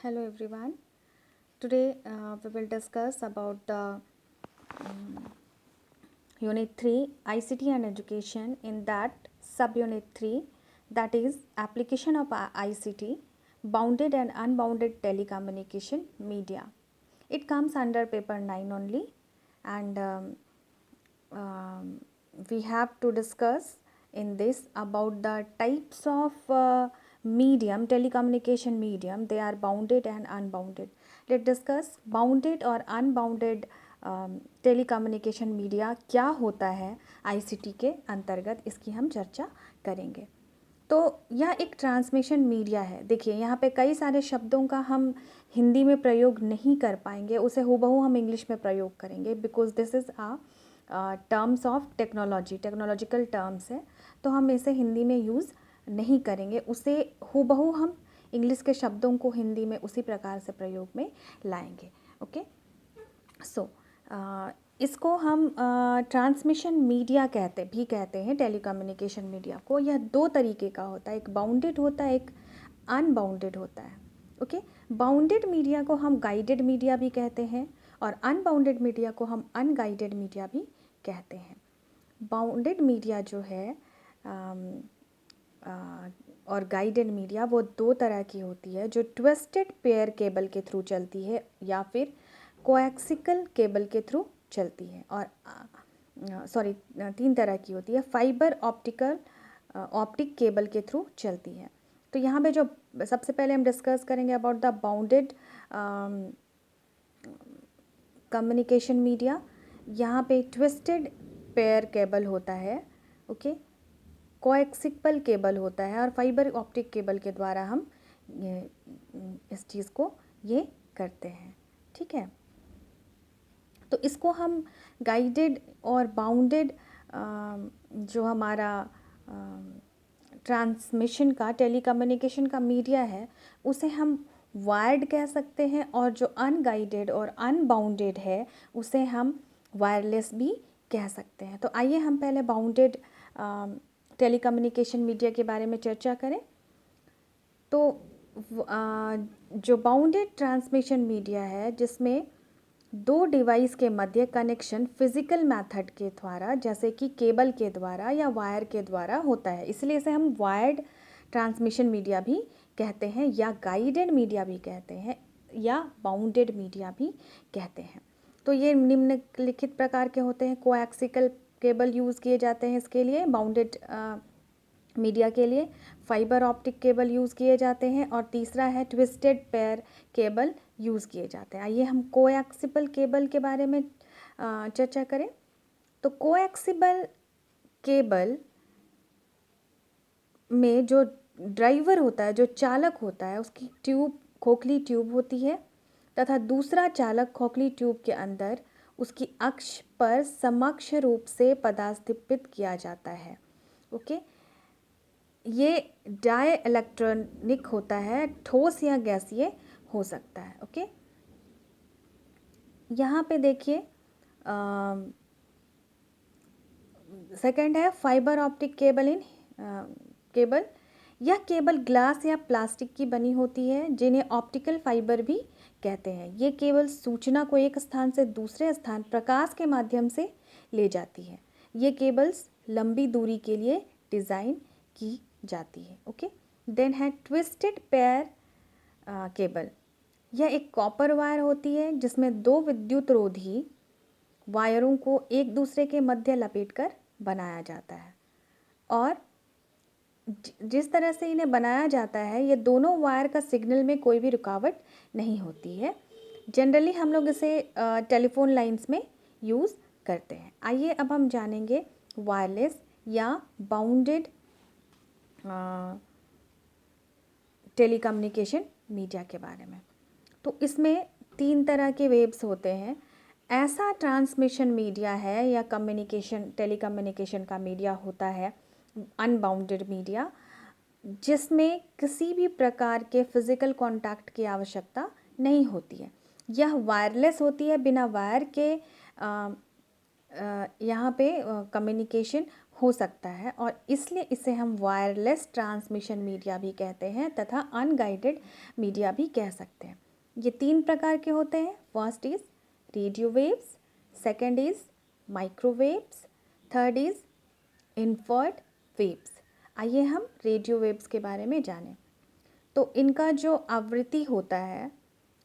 Hello everyone. Today we will discuss about the Unit 3 ICT and Education. In that subunit 3, that is application of ICT, bounded and unbounded telecommunication media. It comes under paper 9 only, and um, we have to discuss in this about the types of medium, telecommunication medium. They are bounded and unbounded. Let's discuss bounded और unbounded telecommunication media क्या होता है ICT के अंतर्गत, इसकी हम चर्चा करेंगे। तो यह एक ट्रांसमिशन मीडिया है। देखिए यहाँ पे कई सारे शब्दों का हम हिंदी में प्रयोग नहीं कर पाएंगे, उसे हूबहू हम इंग्लिश में प्रयोग करेंगे, because this is terms of technological terms है, तो हम इसे हिंदी में यूज़ नहीं करेंगे, उसे हूबहू हम इंग्लिश के शब्दों को हिंदी में उसी प्रकार से प्रयोग में लाएंगे। ओके, सो इसको हम ट्रांसमिशन मीडिया कहते हैं टेलीकम्युनिकेशन मीडिया को। यह दो तरीके का होता है, एक बाउंडेड होता है, एक अनबाउंडेड होता है। ओके, बाउंडेड मीडिया को हम गाइडेड मीडिया भी कहते हैं और अनबाउंडेड मीडिया को हम अनगाइडेड मीडिया भी कहते हैं। बाउंडेड मीडिया जो है और गाइडेड मीडिया, वो दो तरह की होती है, जो ट्विस्टेड पेयर केबल के थ्रू चलती है या फिर कोएक्सिकल केबल के थ्रू चलती है। और तीन तरह की होती है, फाइबर ऑप्टिक केबल के थ्रू चलती है। तो यहाँ पे जो सबसे पहले हम डिस्कस करेंगे about the bounded communication media. यहाँ पे ट्विस्टेड पेयर केबल होता है, ओके, कोएक्सिकल केबल होता है और फाइबर ऑप्टिक केबल के द्वारा हम इस चीज़ को ये करते हैं। ठीक है, तो इसको हम गाइडेड और बाउंडेड जो हमारा ट्रांसमिशन का टेलीकम्युनिकेशन का मीडिया है उसे हम वायर्ड कह सकते हैं, और जो अनगाइडेड और अनबाउंडेड है उसे हम वायरलेस भी कह सकते हैं। तो आइए हम पहले बाउंडेड टेलीकम्युनिकेशन मीडिया के बारे में चर्चा करें। तो जो बाउंडेड ट्रांसमिशन मीडिया है, जिसमें दो डिवाइस के मध्य कनेक्शन फिजिकल मेथड के द्वारा, जैसे कि केबल के द्वारा या वायर के द्वारा होता है, इसलिए इसे हम वायर्ड ट्रांसमिशन मीडिया भी कहते हैं, या गाइडेड मीडिया भी कहते हैं, या बाउंडेड मीडिया भी कहते हैं। तो ये निम्नलिखित प्रकार के होते हैं। कोएक्सिकल केबल यूज़ किए जाते हैं इसके लिए, बाउंडेड मीडिया के लिए फाइबर ऑप्टिक केबल यूज़ किए जाते हैं, और तीसरा है ट्विस्टेड पेयर केबल यूज़ किए जाते हैं। आइए हम कोएक्सिबल केबल के बारे में चर्चा करें। तो कोएक्सिबल केबल में जो ड्राइवर होता है, जो चालक होता है, उसकी ट्यूब खोखली ट्यूब होती है, तथा दूसरा चालक खोखली ट्यूब के अंदर उसकी अक्ष पर समकक्ष रूप से पदास्थापित किया जाता है। ओके, ये डाई इलेक्ट्रॉनिक होता है, ठोस या गैसीय हो सकता है। ओके, यहाँ पे देखिए सेकंड है फाइबर ऑप्टिक केबल केबल। यह केबल ग्लास या प्लास्टिक की बनी होती है, जिन्हें ऑप्टिकल फाइबर भी कहते हैं। ये केबल सूचना को एक स्थान से दूसरे स्थान प्रकाश के माध्यम से ले जाती है। ये केबल्स लंबी दूरी के लिए डिज़ाइन की जाती है। ओके, देन है ट्विस्टेड पेयर केबल। यह एक कॉपर वायर होती है, जिसमें दो विद्युत रोधी वायरों को एक दूसरे के मध्य लपेटकर बनाया जाता है, और जिस तरह से इन्हें बनाया जाता है, ये दोनों वायर का सिग्नल में कोई भी रुकावट नहीं होती है। जनरली हम लोग इसे टेलीफोन लाइंस में यूज़ करते हैं। आइए अब हम जानेंगे वायरलेस या बाउंडेड टेलीकम्युनिकेशन मीडिया के बारे में। तो इसमें तीन तरह के वेव्स होते हैं। ऐसा ट्रांसमिशन मीडिया है या टेलीकम्युनिकेशन का मीडिया होता है अनबाउंडेड मीडिया, जिसमें किसी भी प्रकार के फिजिकल कांटेक्ट की आवश्यकता नहीं होती है। यह वायरलेस होती है, बिना वायर के यहाँ पे कम्युनिकेशन हो सकता है और इसलिए इसे हम वायरलेस ट्रांसमिशन मीडिया भी कहते हैं तथा अनगाइडेड मीडिया भी कह सकते हैं। ये 3 प्रकार के होते हैं। First is radio waves, second is microwaves, third is infrared waves. आइए हम रेडियो वेव्स के बारे में जानें। तो इनका जो आवृत्ति होता है,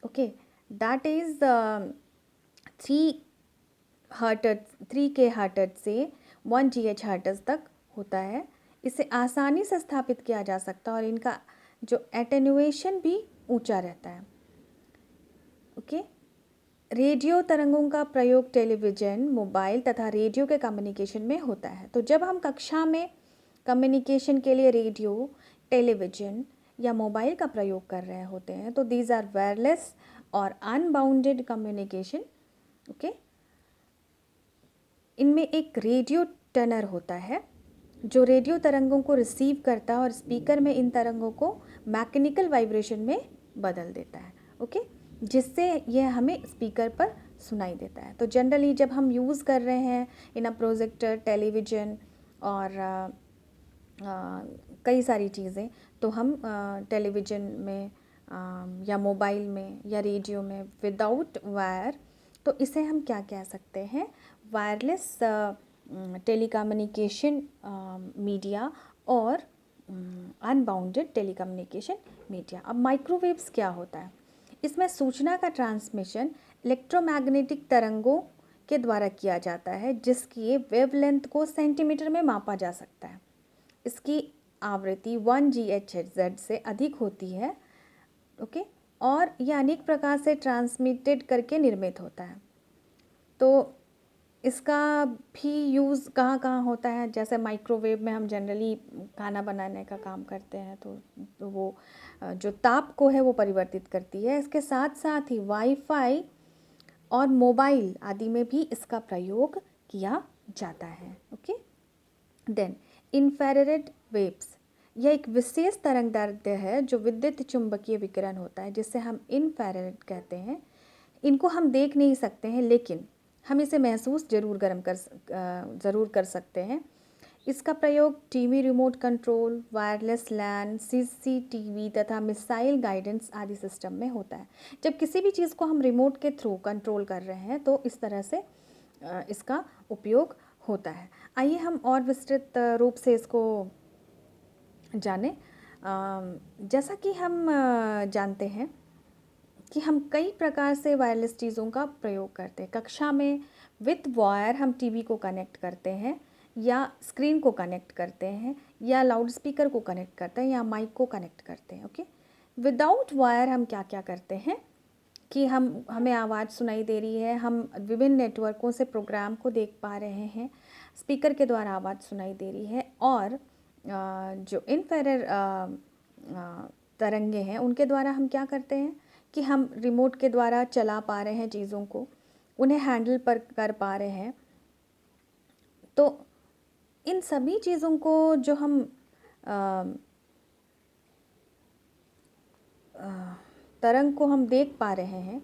ओके, दैट इज़ 3 हर्ट्ज से 1 GHz हर्ट्ज तक होता है। इसे आसानी से स्थापित किया जा सकता है और इनका जो एटेन्युएशन भी ऊंचा रहता है। ओके, रेडियो तरंगों का प्रयोग टेलीविज़न, मोबाइल तथा रेडियो के कम्युनिकेशन में होता है। तो जब हम कक्षा में कम्युनिकेशन के लिए रेडियो, टेलीविज़न या मोबाइल का प्रयोग कर रहे होते हैं तो दीज आर वायरलेस और अनबाउंडेड कम्युनिकेशन। ओके, इनमें एक रेडियो टनर होता है जो रेडियो तरंगों को रिसीव करता है और स्पीकर में इन तरंगों को मैकेनिकल वाइब्रेशन में बदल देता है। ओके, जिससे यह हमें स्पीकर पर सुनाई देता है। तो जनरली जब हम यूज़ कर रहे हैं इन अ प्रोजेक्टर, टेलीविज़न और कई सारी चीज़ें, तो हम टेलीविज़न में या मोबाइल में या रेडियो में विदाउट वायर, तो इसे हम क्या कह सकते हैं, वायरलेस टेलीकम्युनिकेशन मीडिया और अनबाउंडेड टेलीकम्युनिकेशन मीडिया। अब माइक्रोवेव्स क्या होता है? इसमें सूचना का ट्रांसमिशन इलेक्ट्रोमैग्नेटिक तरंगों के द्वारा किया जाता है जिसकी वेवलेंथ को सेंटीमीटर में मापा जा सकता है। इसकी आवृत्ति 1 GHz से अधिक होती है। ओके, और यह अनेक प्रकार से ट्रांसमिटेड करके निर्मित होता है। तो इसका भी यूज़ कहाँ कहाँ होता है? जैसे माइक्रोवेव में हम जनरली खाना बनाने का काम करते हैं तो वो जो ताप को है वो परिवर्तित करती है। इसके साथ साथ ही वाईफाई और मोबाइल आदि में भी इसका प्रयोग किया जाता है। ओके, देन इंफ्रारेड वेव्स, यह एक विशेष तरंगदैर्ध्य है जो विद्युत चुंबकीय विकिरण होता है जिससे हम इंफ्रारेड कहते हैं। इनको हम देख नहीं सकते हैं लेकिन हम इसे महसूस ज़रूर कर सकते हैं। इसका प्रयोग टीवी रिमोट कंट्रोल, वायरलेस लैन, CCTV तथा मिसाइल गाइडेंस आदि सिस्टम में होता है। जब किसी भी चीज़ को हम रिमोट के थ्रू कंट्रोल कर रहे हैं तो इस तरह से इसका उपयोग होता है। आइए हम और विस्तृत रूप से इसको जानें। जैसा कि हम जानते हैं कि हम कई प्रकार से वायरलेस चीज़ों का प्रयोग करते हैं। कक्षा में विथ वायर हम टीवी को कनेक्ट करते हैं या स्क्रीन को कनेक्ट करते हैं या लाउड स्पीकर को कनेक्ट करते हैं या माइक को कनेक्ट करते हैं। ओके, विदाउट वायर हम क्या क्या करते हैं कि हमें आवाज़ सुनाई दे रही है, हम विभिन्न नेटवर्कों से प्रोग्राम को देख पा रहे हैं, स्पीकर के द्वारा आवाज़ सुनाई दे रही है और जो इंफ्रारेड तरंगे हैं उनके द्वारा हम क्या करते हैं कि हम रिमोट के द्वारा चला पा रहे हैं चीज़ों को, उन्हें हैंडल कर पा रहे हैं। तो इन सभी चीज़ों को जो हम तरंग को हम देख पा रहे हैं,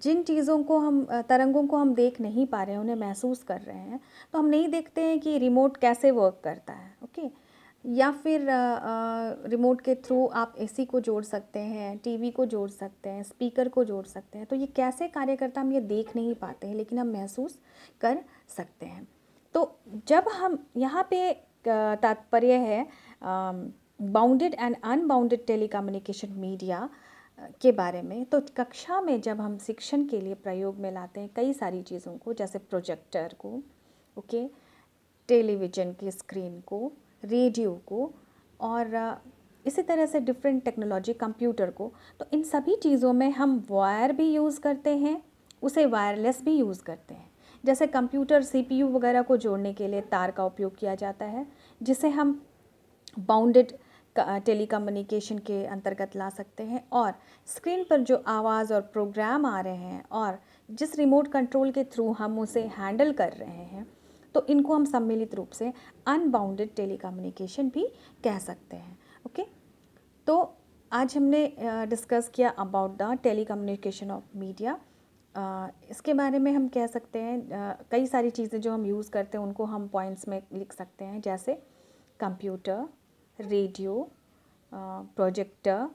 जिन चीज़ों को हम तरंगों को हम देख नहीं पा रहे हैं, उन्हें महसूस कर रहे हैं, तो हम नहीं देखते हैं कि रिमोट कैसे वर्क करता है। ओके, या फिर रिमोट के थ्रू आप AC को जोड़ सकते हैं, टीवी को जोड़ सकते हैं, स्पीकर को जोड़ सकते हैं। तो ये कैसे कार्य करता है हम ये देख नहीं पाते हैं लेकिन हम महसूस कर सकते हैं। तो जब हम यहाँ पे तात्पर्य है bounded and unbounded telecommunication media के बारे में। तो कक्षा में जब हम शिक्षण के लिए प्रयोग में लाते हैं कई सारी चीज़ों को, जैसे प्रोजेक्टर को, ओके, टेलीविज़न की स्क्रीन को, रेडियो को और इसी तरह से डिफरेंट टेक्नोलॉजी, कंप्यूटर को, तो इन सभी चीज़ों में हम वायर भी यूज़ करते हैं, उसे वायरलेस भी यूज़ करते हैं। जैसे कंप्यूटर CPU वगैरह को जोड़ने के लिए तार का उपयोग किया जाता है जिसे हम बाउंडेड टेलीकम्युनिकेशन के अंतर्गत ला सकते हैं। और स्क्रीन पर जो आवाज़ और प्रोग्राम आ रहे हैं और जिस रिमोट कंट्रोल के थ्रू हम उसे हैंडल कर रहे हैं, तो इनको हम सम्मिलित रूप से अनबाउंडेड टेलीकम्युनिकेशन भी कह सकते हैं। ओके, तो आज हमने डिस्कस किया about the telecommunication of media. इसके बारे में हम कह सकते हैं कई सारी चीज़ें जो हम यूज़ करते हैं उनको हम पॉइंट्स में लिख सकते हैं, जैसे computer, radio, projector,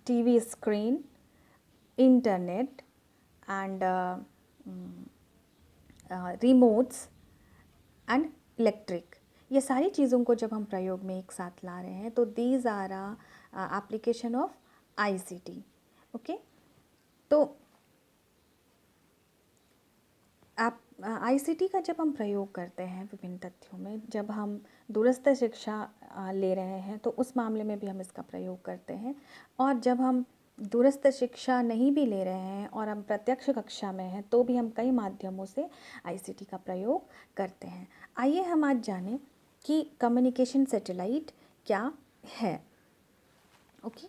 TV screen, internet and remotes and electric. ये सारी चीज़ों को जब हम प्रयोग में एक साथ ला रहे हैं तो these are application of ICT. Okay, तो आप आईसीटी का जब हम प्रयोग करते हैं विभिन्न तथ्यों में, जब हम दूरस्थ शिक्षा ले रहे हैं तो उस मामले में भी हम इसका प्रयोग करते हैं, और जब हम दूरस्थ शिक्षा नहीं भी ले रहे हैं और हम प्रत्यक्ष कक्षा में हैं तो भी हम कई माध्यमों से आईसीटी का प्रयोग करते हैं। आइए हम आज जानें कि कम्युनिकेशन सैटेलाइट क्या है। ओके,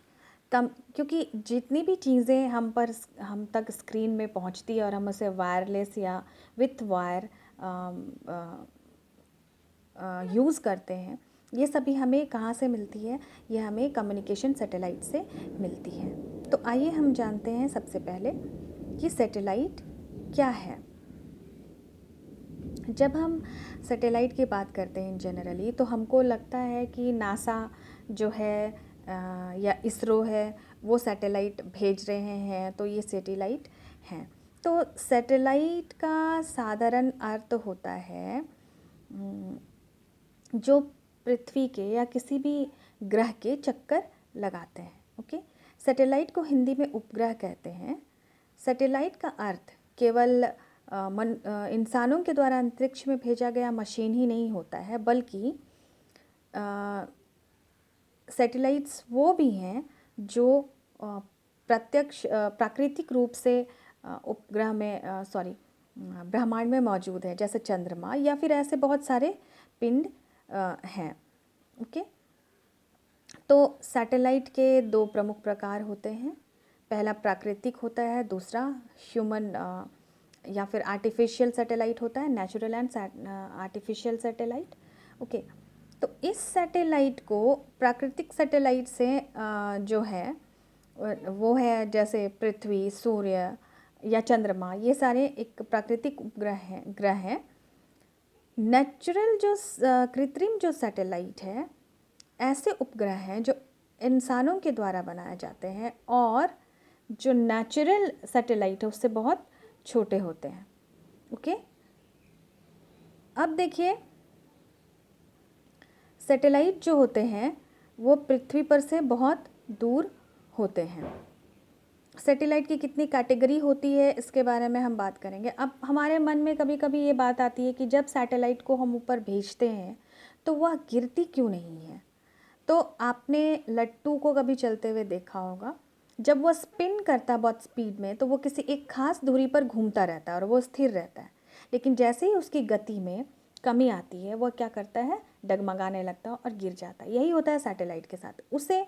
क्योंकि जितनी भी चीज़ें हम तक स्क्रीन में पहुंचती है और हम उसे वायरलेस या विथ वायर यूज़ करते हैं, ये सभी हमें कहाँ से मिलती है? ये हमें कम्युनिकेशन सैटेलाइट से मिलती है। तो आइए हम जानते हैं सबसे पहले कि सैटेलाइट क्या है। जब हम सैटेलाइट की बात करते हैं जनरली तो हमको लगता है कि नासा जो है या इसरो है वो सैटेलाइट भेज रहे हैं, तो ये सैटेलाइट हैं। तो सैटेलाइट का साधारण अर्थ होता है जो पृथ्वी के या किसी भी ग्रह के चक्कर लगाते हैं। ओके, सैटेलाइट को हिंदी में उपग्रह कहते हैं। सैटेलाइट का अर्थ केवल इंसानों के द्वारा अंतरिक्ष में भेजा गया मशीन ही नहीं होता है, बल्कि सैटेलाइट्स वो भी हैं जो प्रत्यक्ष प्राकृतिक रूप से उपग्रह में ब्रह्मांड में मौजूद है, जैसे चंद्रमा या फिर ऐसे बहुत सारे पिंड हैं। ओके, तो सैटेलाइट के दो प्रमुख प्रकार होते हैं। पहला प्राकृतिक होता है, दूसरा ह्यूमन या फिर आर्टिफिशियल सैटेलाइट होता है, natural and artificial satellite. Okay, तो इस सैटेलाइट को प्राकृतिक सैटेलाइट से जो है वो है जैसे पृथ्वी, सूर्य या चंद्रमा, ये सारे एक प्राकृतिक ग्रह हैं। नेचुरल जो कृत्रिम जो सैटेलाइट है, ऐसे उपग्रह हैं जो इंसानों के द्वारा बनाए जाते हैं, और जो नेचुरल सैटेलाइट है उससे बहुत छोटे होते हैं। ओके, अब देखिए सैटेलाइट जो होते हैं वो पृथ्वी पर से बहुत दूर होते हैं। सैटेलाइट की कितनी कैटेगरी होती है इसके बारे में हम बात करेंगे। अब हमारे मन में कभी कभी ये बात आती है कि जब सैटेलाइट को हम ऊपर भेजते हैं तो वह गिरती क्यों नहीं है? तो आपने लट्टू को कभी चलते हुए देखा होगा, जब वह स्पिन करता है बहुत स्पीड में तो वो किसी एक खास दूरी पर घूमता रहता है और वो स्थिर रहता है, लेकिन जैसे ही उसकी गति में कमी आती है वह क्या करता है? डगमगाने लगता है और गिर जाता है। यही होता है सैटेलाइट के साथ। उसे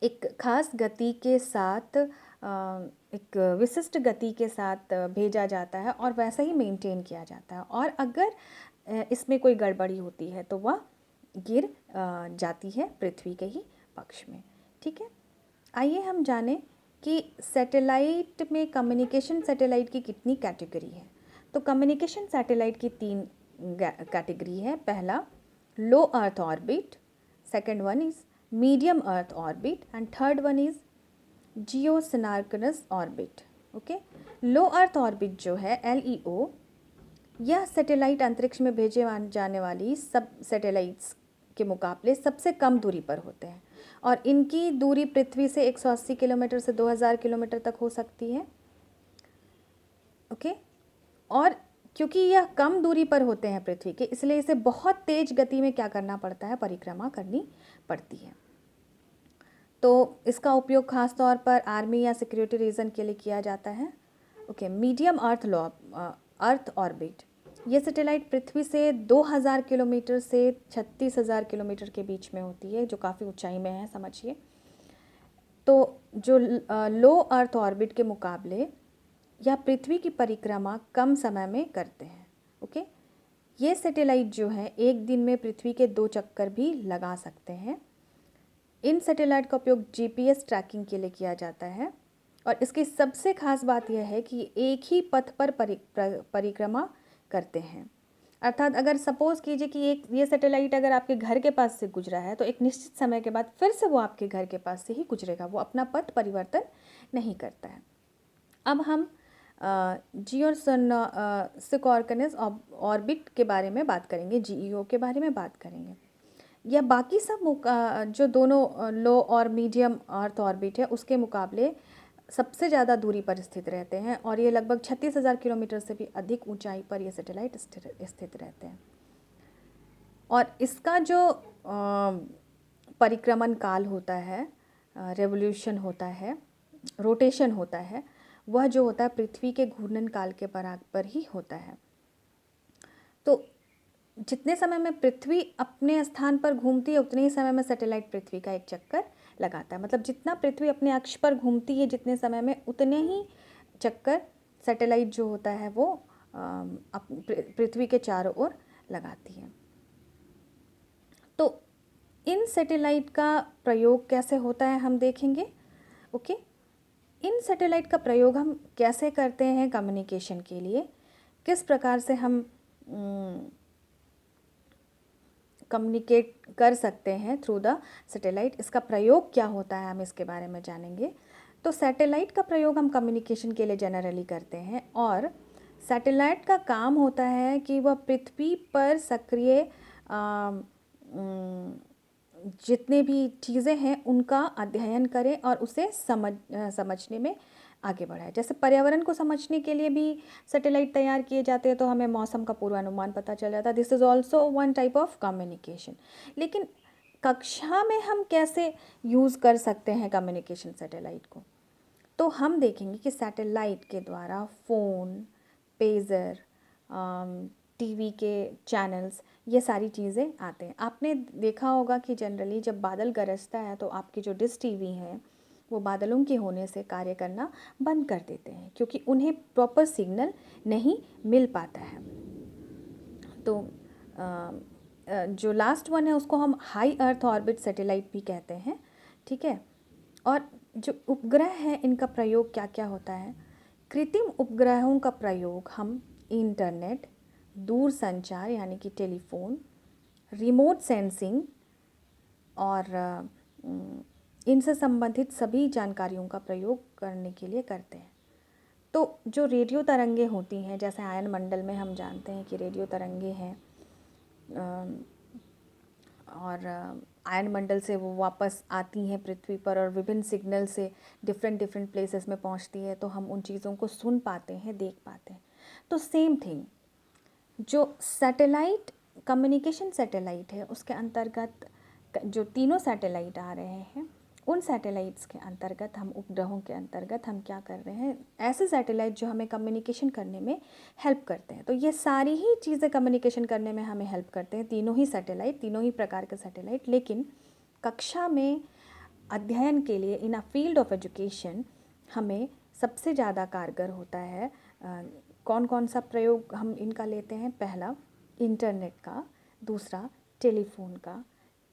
एक खास गति के साथ एक विशिष्ट गति के साथ भेजा जाता है और वैसा ही मेंटेन किया जाता है, और अगर इसमें कोई गड़बड़ी होती है तो वह गिर जाती है पृथ्वी के ही पक्ष में। ठीक है, आइए हम जानें कि सैटेलाइट में कम्युनिकेशन सैटेलाइट की कितनी कैटेगरी है। तो कम्युनिकेशन सैटेलाइट की 3 कैटेगरी है। पहला low earth orbit, second one is medium earth orbit and third one is geosynchronous orbit. Okay, low earth orbit जो है LEO, यह सैटेलाइट अंतरिक्ष में भेजे जाने वाली सब सैटेलाइट्स के मुकाबले सबसे कम दूरी पर होते हैं, और इनकी दूरी पृथ्वी से 180 किलोमीटर से 2000 किलोमीटर तक हो सकती है। ओके, और क्योंकि यह कम दूरी पर होते हैं पृथ्वी के, इसलिए इसे बहुत तेज गति में क्या करना पड़ता है? परिक्रमा करनी पड़ती है। तो इसका उपयोग खास तौर पर आर्मी या सिक्योरिटी रीजन के लिए किया जाता है। ओके, मीडियम अर्थ ऑर्बिट, ये सैटेलाइट पृथ्वी से 2000 किलोमीटर से 36,000 किलोमीटर के बीच में होती है, जो काफ़ी ऊंचाई में है, समझिए। तो जो लो अर्थ ऑर्बिट के मुकाबले या पृथ्वी की परिक्रमा कम समय में करते हैं। ओके, ये सैटेलाइट जो है एक दिन में पृथ्वी के 2 चक्कर भी लगा सकते हैं। इन सैटेलाइट का उपयोग GPS ट्रैकिंग के लिए किया जाता है, और इसकी सबसे खास बात यह है कि एक ही पथ पर परिक्रमा करते हैं। अर्थात अगर सपोज़ कीजिए कि एक ये सैटेलाइट अगर आपके घर के पास से गुजरा है तो एक निश्चित समय के बाद फिर से वो आपके घर के पास से ही गुजरेगा, वो अपना पथ परिवर्तन नहीं करता है। अब हम जियो सिक्योर्नस ऑर्बिट के बारे में बात करेंगे, जीईओ के बारे में बात करेंगे। या बाकी सब जो दोनों लो और मीडियम अर्थ ऑर्बिट है उसके मुकाबले सबसे ज़्यादा दूरी पर स्थित रहते हैं और ये लगभग 36,000 किलोमीटर से भी अधिक ऊंचाई पर ये सैटेलाइट स्थित रहते हैं। और इसका जो परिक्रमण काल होता है, रेवोल्यूशन होता है, रोटेशन होता है, वह जो होता है पृथ्वी के घूर्णन काल के बराबर ही होता है। तो जितने समय में पृथ्वी अपने स्थान पर घूमती है उतने ही समय में सैटेलाइट पृथ्वी का एक चक्कर लगाता है। मतलब जितना पृथ्वी अपने अक्ष पर घूमती है जितने समय में, उतने ही चक्कर सैटेलाइट जो होता है वो पृथ्वी के चारों ओर लगाती है। तो इन सैटेलाइट का प्रयोग कैसे होता है हम देखेंगे। ओके, इन सैटेलाइट का प्रयोग हम कैसे करते हैं कम्युनिकेशन के लिए, किस प्रकार से हम कम्युनिकेट कर सकते हैं थ्रू द सैटेलाइट, इसका प्रयोग क्या होता है हम इसके बारे में जानेंगे। तो सैटेलाइट का प्रयोग हम कम्युनिकेशन के लिए जनरली करते हैं और सैटेलाइट का काम होता है कि वह पृथ्वी पर सक्रिय जितने भी चीज़ें हैं उनका अध्ययन करें और उसे समझने में आगे बढ़ाए। जैसे पर्यावरण को समझने के लिए भी सैटेलाइट तैयार किए जाते हैं तो हमें मौसम का पूर्वानुमान पता चल जाता है। This is also one type of communication. लेकिन कक्षा में हम कैसे यूज़ कर सकते हैं कम्युनिकेशन सैटेलाइट को, तो हम देखेंगे कि सैटेलाइट के द्वारा फ़ोन, पेजर, टीवी के चैनल्स, ये सारी चीज़ें आते हैं। आपने देखा होगा कि जनरली जब बादल गरजता है तो आपकी जो डिश टीवी है वो बादलों के होने से कार्य करना बंद कर देते हैं क्योंकि उन्हें प्रॉपर सिग्नल नहीं मिल पाता है। तो जो लास्ट वन है उसको हम हाई अर्थ ऑर्बिट सैटेलाइट भी कहते हैं, ठीक है। और जो उपग्रह है इनका प्रयोग क्या क्या होता है। कृत्रिम उपग्रहों का प्रयोग हम इंटरनेट, दूर संचार यानी कि टेलीफोन, रिमोट सेंसिंग और इनसे संबंधित सभी जानकारियों का प्रयोग करने के लिए करते हैं। तो जो रेडियो तरंगे होती हैं, जैसे आयन मंडल में हम जानते हैं कि रेडियो तरंगे हैं और आयन मंडल से वो वापस आती हैं पृथ्वी पर और विभिन्न सिग्नल से डिफरेंट प्लेसेस में पहुंचती है, तो हम उन चीज़ों को सुन पाते हैं, देख पाते हैं। तो सेम थिंग जो सैटेलाइट कम्युनिकेशन सैटेलाइट है उसके अंतर्गत जो तीनों सैटेलाइट आ रहे हैं उन सैटेलाइट्स के अंतर्गत हम उपग्रहों के अंतर्गत हम क्या कर रहे हैं, ऐसे सैटेलाइट जो हमें कम्युनिकेशन करने में हेल्प करते हैं। तो ये सारी ही चीज़ें कम्युनिकेशन करने में हमें हेल्प करते हैं, तीनों ही सैटेलाइट, तीनों ही प्रकार के सैटेलाइट। लेकिन कक्षा में अध्ययन के लिए इन अ फील्ड ऑफ एजुकेशन हमें सबसे ज़्यादा कारगर होता है कौन कौन सा प्रयोग हम इनका लेते हैं। पहला इंटरनेट का, दूसरा टेलीफोन का,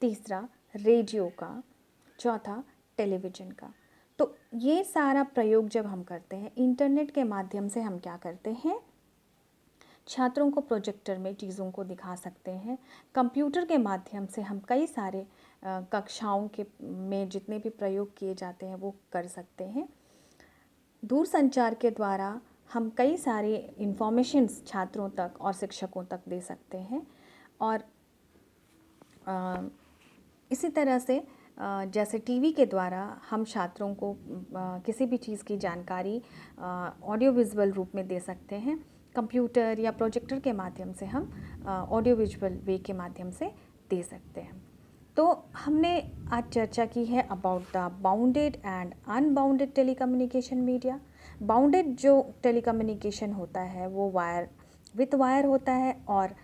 तीसरा रेडियो का, चौथा टेलीविज़न का। तो ये सारा प्रयोग जब हम करते हैं इंटरनेट के माध्यम से, हम क्या करते हैं, छात्रों को प्रोजेक्टर में चीज़ों को दिखा सकते हैं। कंप्यूटर के माध्यम से हम कई सारे कक्षाओं के में जितने भी प्रयोग किए जाते हैं वो कर सकते हैं। दूर संचार के द्वारा हम कई सारे इन्फॉर्मेशंस छात्रों तक और शिक्षकों तक दे सकते हैं। और इसी तरह से जैसे टीवी के द्वारा हम छात्रों को किसी भी चीज़ की जानकारी ऑडियो विजुअल रूप में दे सकते हैं। कंप्यूटर या प्रोजेक्टर के माध्यम से हम ऑडियो विजुअल वे के माध्यम से दे सकते हैं। तो हमने आज चर्चा की है about the bounded and unbounded telecommunication media. Bounded जो टेलीकम्युनिकेशन होता है वो वायर विथ वायर होता है और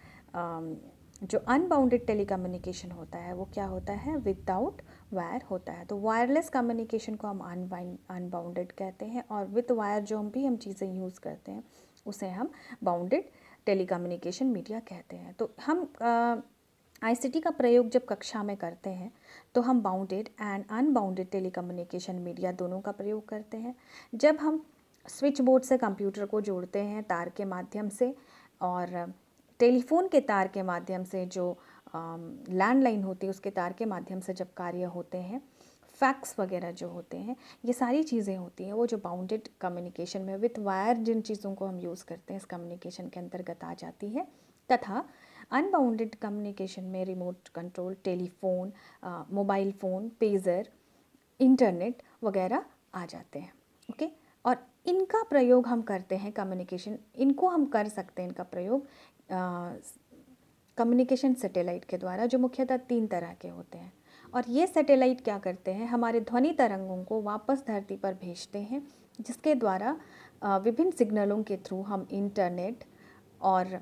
जो अनबाउंडेड टेलीकम्युनिकेशन होता है वो क्या होता है, विदाउट वायर होता है। तो वायरलेस कम्युनिकेशन को हम अनबाउंडेड कहते हैं और विथ वायर जो हम चीज़ें यूज़ करते हैं उसे हम बाउंडेड टेलीकम्युनिकेशन मीडिया कहते हैं। तो हम आईसीटी का प्रयोग जब कक्षा में करते हैं तो हम bounded and unbounded telecommunication media दोनों का प्रयोग करते हैं। जब हम स्विच बोर्ड से कंप्यूटर को जोड़ते हैं तार के माध्यम से, और टेलीफोन के तार के माध्यम से, जो लैंडलाइन होती है उसके तार के माध्यम से जब कार्य होते हैं, फैक्स वगैरह जो होते हैं, ये सारी चीज़ें होती हैं वो जो बाउंडेड कम्युनिकेशन में विथ वायर जिन चीज़ों को हम यूज़ करते हैं इस कम्युनिकेशन के अंतर्गत आ जाती है। तथा अनबाउंडेड कम्युनिकेशन में remote control, telephone, mobile phone, pager, internet वगैरह आ जाते हैं। ओके, और इनका प्रयोग हम करते हैं कम्युनिकेशन, इनको हम कर सकते हैं इनका प्रयोग कम्युनिकेशन सैटेलाइट के द्वारा, जो मुख्यतः 3 तरह के होते हैं। और ये सैटेलाइट क्या करते हैं, हमारे ध्वनि तरंगों को वापस धरती पर भेजते हैं, जिसके द्वारा विभिन्न सिग्नलों के थ्रू हम इंटरनेट और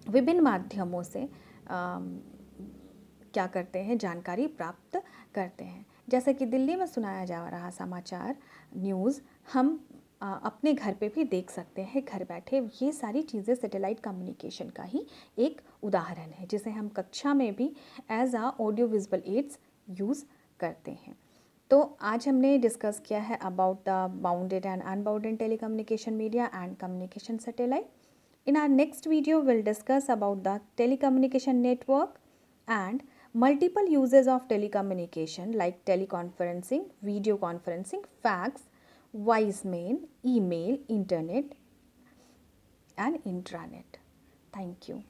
विभिन्न माध्यमों से क्या करते हैं, जानकारी प्राप्त करते हैं। जैसे कि दिल्ली में सुनाया जा रहा समाचार न्यूज़ हम अपने घर पे भी देख सकते हैं घर बैठे। ये सारी चीज़ें सैटेलाइट कम्युनिकेशन का ही एक उदाहरण है, जिसे हम कक्षा में भी एज आ ऑडियो विजुअल एड्स यूज़ करते हैं। तो आज हमने डिस्कस किया है about the bounded and unbounded telecommunication media and communication satellite. In our next video, we'll discuss about the telecommunication network and multiple uses of telecommunication like teleconferencing, video conferencing, fax, voicemail, email, internet and intranet. Thank you.